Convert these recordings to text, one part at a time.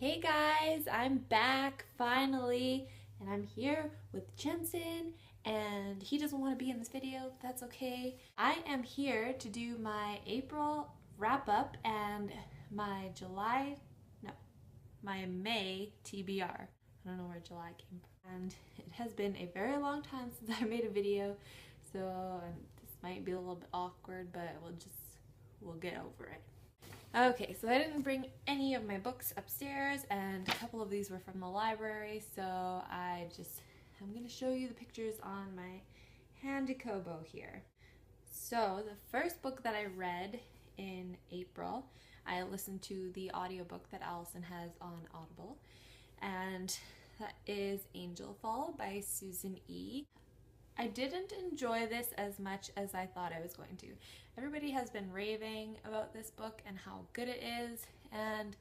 Hey guys, I'm back finally, and I'm here with Jensen, and he doesn't want to be in this video, but that's okay. I am here to do my April wrap-up and my my May TBR. I don't know where July came from. And it has been a very long time since I made a video, so this might be a little bit awkward, but we'll get over it. Okay, so I didn't bring any of my books upstairs, and a couple of these were from the library, so I'm going to show you the pictures on my handy Kobo here. So the first book that I read in April, I listened to the audiobook that Allison has on Audible, and that is Angel Fall by Susan E. I didn't enjoy this as much as I thought I was going to. Everybody has been raving about this book and how good it is, and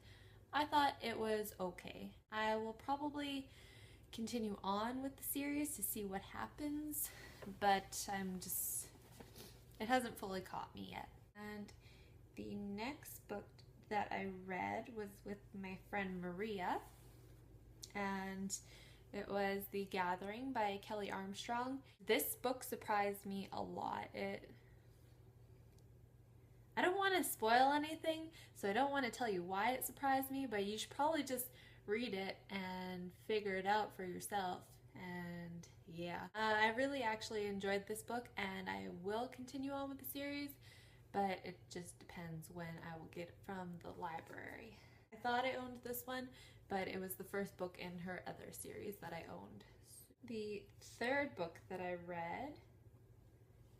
I thought it was okay. I will probably continue on with the series to see what happens, but it hasn't fully caught me yet. And the next book that I read was with my friend Maria, and it was The Gathering by Kelly Armstrong. This book surprised me a lot. I don't want to spoil anything, so I don't want to tell you why it surprised me, but you should probably just read it and figure it out for yourself. And yeah, I really actually enjoyed this book, and I will continue on with the series, but it just depends when I will get it from the library. I thought I owned this one, but it was the first book in her other series that I owned. The third book that I read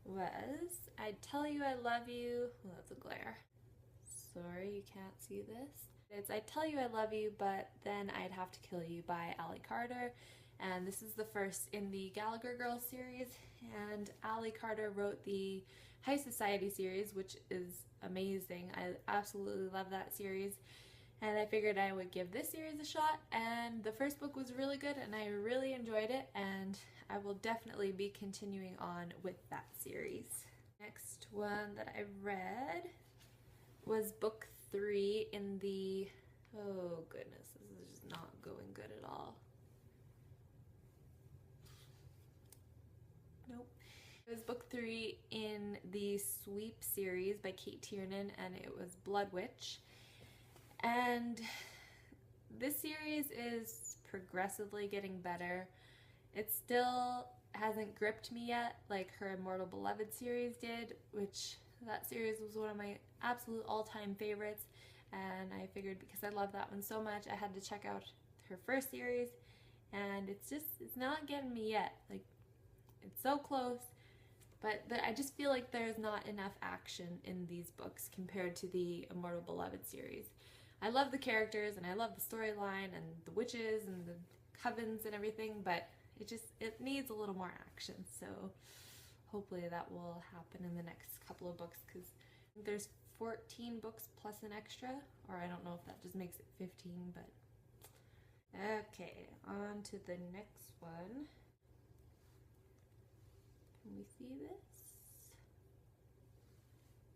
was I Tell You I Love You. Well, that's a glare. Sorry, you can't see this. It's I Tell You I Love You, but then I'd Have to Kill You by Ally Carter. And this is the first in the Gallagher Girls series. And Ally Carter wrote the High Society series, which is amazing. I absolutely love that series. And I figured I would give this series a shot, and the first book was really good and I really enjoyed it, and I will definitely be continuing on with that series. Next one that I read was book 3 in the, oh goodness, this is just not going good at all. Nope. It was book 3 in the Sweep series by Kate Tiernan, and it was Blood Witch. And this series is progressively getting better. It still hasn't gripped me yet like her Immortal Beloved series did, which that series was one of my absolute all-time favorites, and I figured because I love that one so much I had to check out her first series, and it's not getting me yet. Like, it's so close, but I just feel like there's not enough action in these books compared to the Immortal Beloved series. I love the characters and I love the storyline and the witches and the covens and everything, but it needs a little more action. So hopefully that will happen in the next couple of books, because there's 14 books plus an extra, or I don't know if that just makes it 15, but okay, on to the next one. Can we see this?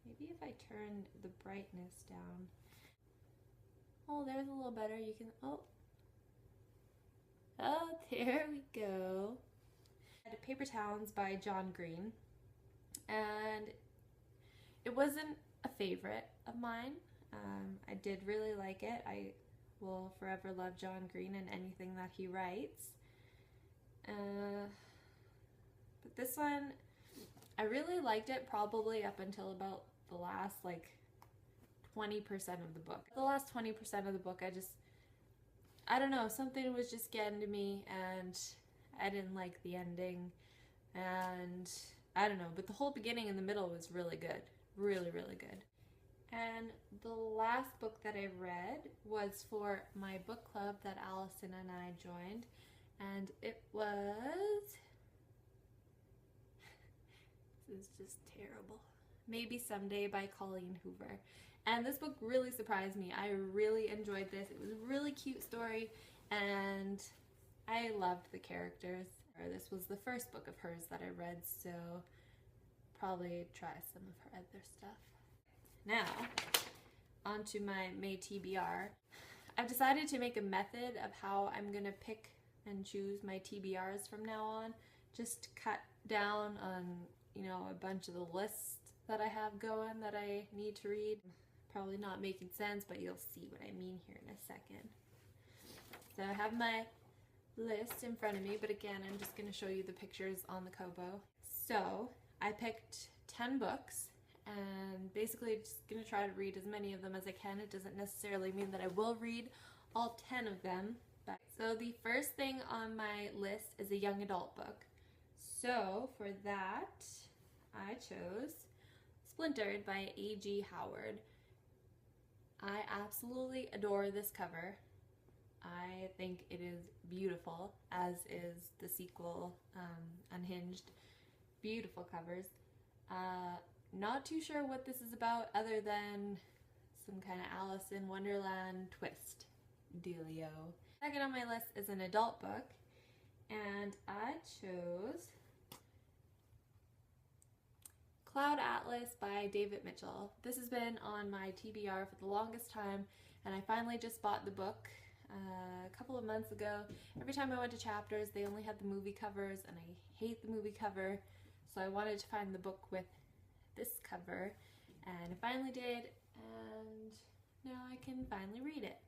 Maybe if I turn the brightness down. Oh, there's a little better. You can, oh, there we go. Paper Towns by John Green, and it wasn't a favorite of mine. I did really like it. I will forever love John Green and anything that he writes. But this one, I really liked it probably up until about the last 20% of the book. The last 20% of the book, I don't know, something was just getting to me, and I didn't like the ending, and I don't know, but the whole beginning and the middle was really good. Really, really good. And the last book that I read was for my book club that Allison and I joined, and it was, this is just terrible, Maybe Someday by Colleen Hoover. And this book really surprised me. I really enjoyed this. It was a really cute story, and I loved the characters. This was the first book of hers that I read, so probably try some of her other stuff. Now, onto my May TBR. I've decided to make a method of how I'm gonna pick and choose my TBRs from now on. Just cut down on, you know, a bunch of the lists that I have going that I need to read. Probably not making sense, but you'll see what I mean here in a second. So I have my list in front of me, but again, I'm just going to show you the pictures on the Kobo. So I picked 10 books and basically just going to try to read as many of them as I can. It doesn't necessarily mean that I will read all 10 of them. So the first thing on my list is a young adult book. So for that, I chose Splintered by A.G. Howard. I absolutely adore this cover. I think it is beautiful, as is the sequel, Unhinged. Beautiful covers. Not too sure what this is about other than some kind of Alice in Wonderland twist dealio. Second on my list is an adult book, and I chose Cloud Atlas by David Mitchell. This has been on my TBR for the longest time, and I finally just bought the book a couple of months ago. Every time I went to Chapters, they only had the movie covers, and I hate the movie cover, so I wanted to find the book with this cover, and I finally did, and now I can finally read it.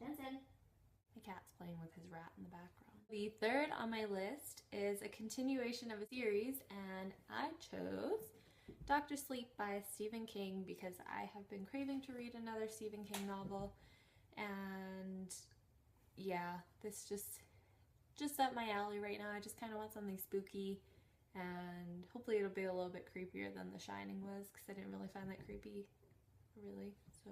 Jensen. My cat's playing with his rat in the background. The third on my list is a continuation of a series, and I chose Dr. Sleep by Stephen King because I have been craving to read another Stephen King novel, and yeah, this just up my alley right now. I just kind of want something spooky, and hopefully it'll be a little bit creepier than The Shining was, because I didn't really find that creepy, really. So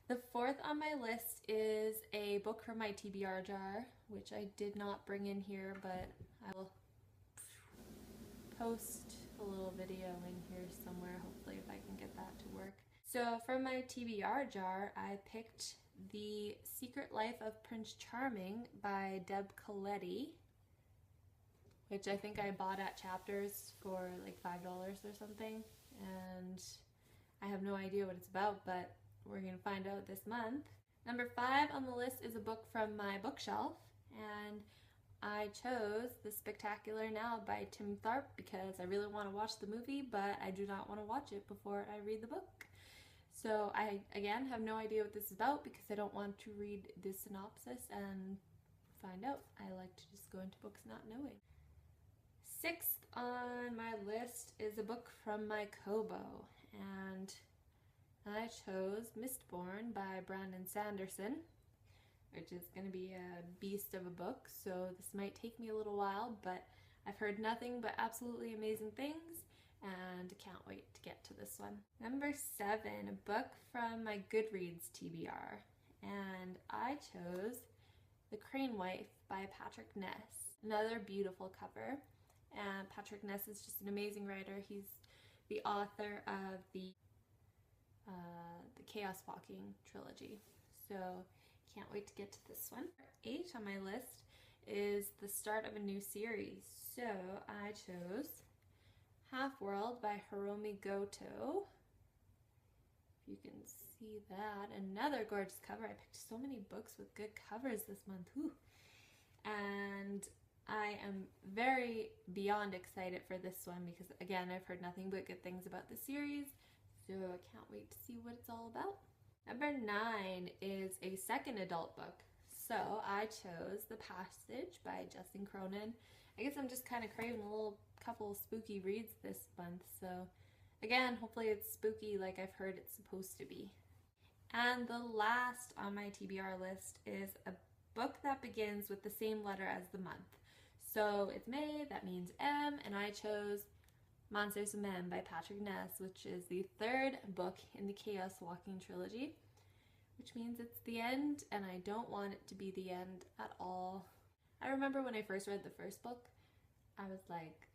the fourth on my list is a book from my TBR jar, which I did not bring in here, but I will post a little video in here somewhere, hopefully, if I can get that to work. So from my TBR jar, I picked The Secret Life of Prince Charming by Deb Coletti, which I think I bought at Chapters for like $5 or something, and I have no idea what it's about, but we're gonna find out this month. Number 5 on the list is a book from my bookshelf, and I chose The Spectacular Now by Tim Tharp because I really want to watch the movie, but I do not want to watch it before I read the book. So I, again, have no idea what this is about because I don't want to read the synopsis and find out. I like to just go into books not knowing. 6th on my list is a book from my Kobo, and I chose Mistborn by Brandon Sanderson, which is going to be a beast of a book, so this might take me a little while, but I've heard nothing but absolutely amazing things, and can't wait to get to this one. Number 7, a book from my Goodreads TBR, and I chose The Crane Wife by Patrick Ness. Another beautiful cover, and Patrick Ness is just an amazing writer. He's the author of the Chaos Walking trilogy, so can't wait to get to this one. 8 on my list is the start of a new series, so I chose Half-World by Hiromi Goto. If you can see that. Another gorgeous cover. I picked so many books with good covers this month. Whew. And I am very beyond excited for this one because, again, I've heard nothing but good things about the series, so I can't wait to see what it's all about. Number 9 is a second adult book. So I chose The Passage by Justin Cronin. I guess I'm just kind of craving a little couple spooky reads this month. So again, hopefully it's spooky like I've heard it's supposed to be. And the last on my TBR list is a book that begins with the same letter as the month. So it's May, that means M, and I chose Monsters of Men by Patrick Ness, which is the 3rd book in the Chaos Walking trilogy, which means it's the end, and I don't want it to be the end at all. I remember when I first read the first book, I was like,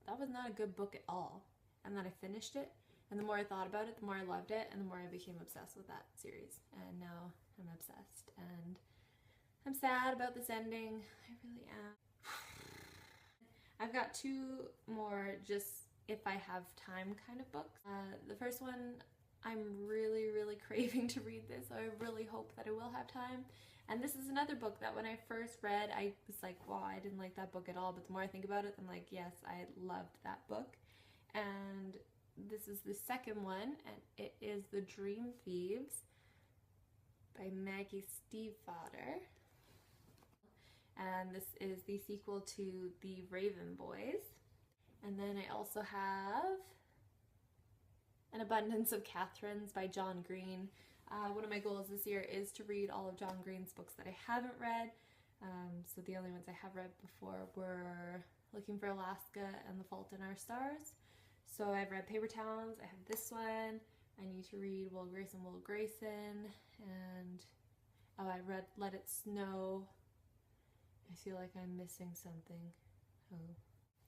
that was not a good book at all. And then I finished it, and the more I thought about it, the more I loved it, and the more I became obsessed with that series. And now I'm obsessed, and I'm sad about this ending. I really am. I've got 2 more just if I have time kind of books. The first one I'm really craving to read this, so I really hope that I will have time. And this is another book that when I first read, I was like, wow, I didn't like that book at all. But the more I think about it, I'm like, yes, I loved that book. And this is the second one, and it is The Dream Thieves by Maggie Stiefvater. And this is the sequel to The Raven Boys. And then I also have An Abundance of Catherines by John Green. One of my goals this year is to read all of John Green's books that I haven't read. So the only ones I have read before were Looking for Alaska and The Fault in Our Stars. So I've read Paper Towns, I have this one, I need to read Will Grayson, Will Grayson, and I read Let It Snow. I feel like I'm missing something. Oh.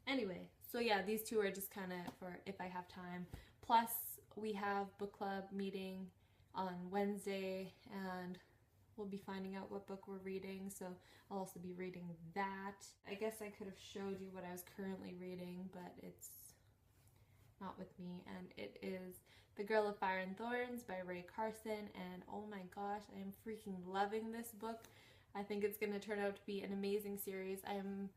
Anyway, so yeah, these two are just kind of for if I have time. Plus, we have book club meeting on Wednesday, and we'll be finding out what book we're reading, so I'll also be reading that. I guess I could have showed you what I was currently reading, but it's not with me, and it is The Girl of Fire and Thorns by Ray Carson, and oh my gosh, I am freaking loving this book. I think it's going to turn out to be an amazing series. I'm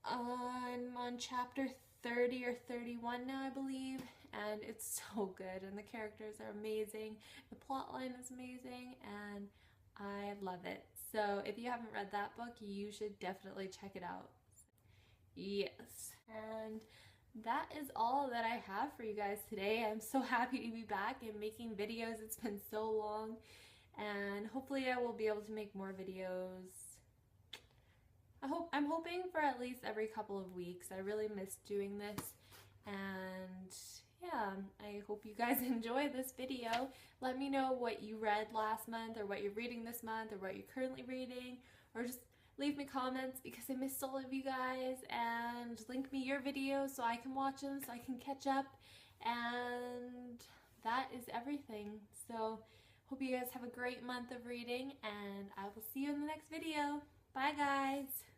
on chapter 30 or 31 now, I believe, and it's so good, and the characters are amazing, the plot line is amazing, and I love it. So if you haven't read that book, you should definitely check it out. Yes. And that is all that I have for you guys today. I'm so happy to be back and making videos. It's been so long, and hopefully I will be able to make more videos. I'm hoping for at least every couple of weeks. I really miss doing this, and yeah, I hope you guys enjoy this video. Let me know what you read last month, or what you're reading this month, or what you're currently reading, or just leave me comments because I missed all of you guys, and link me your videos so I can watch them, so I can catch up, and that is everything. So hope you guys have a great month of reading, and I will see you in the next video. Bye guys!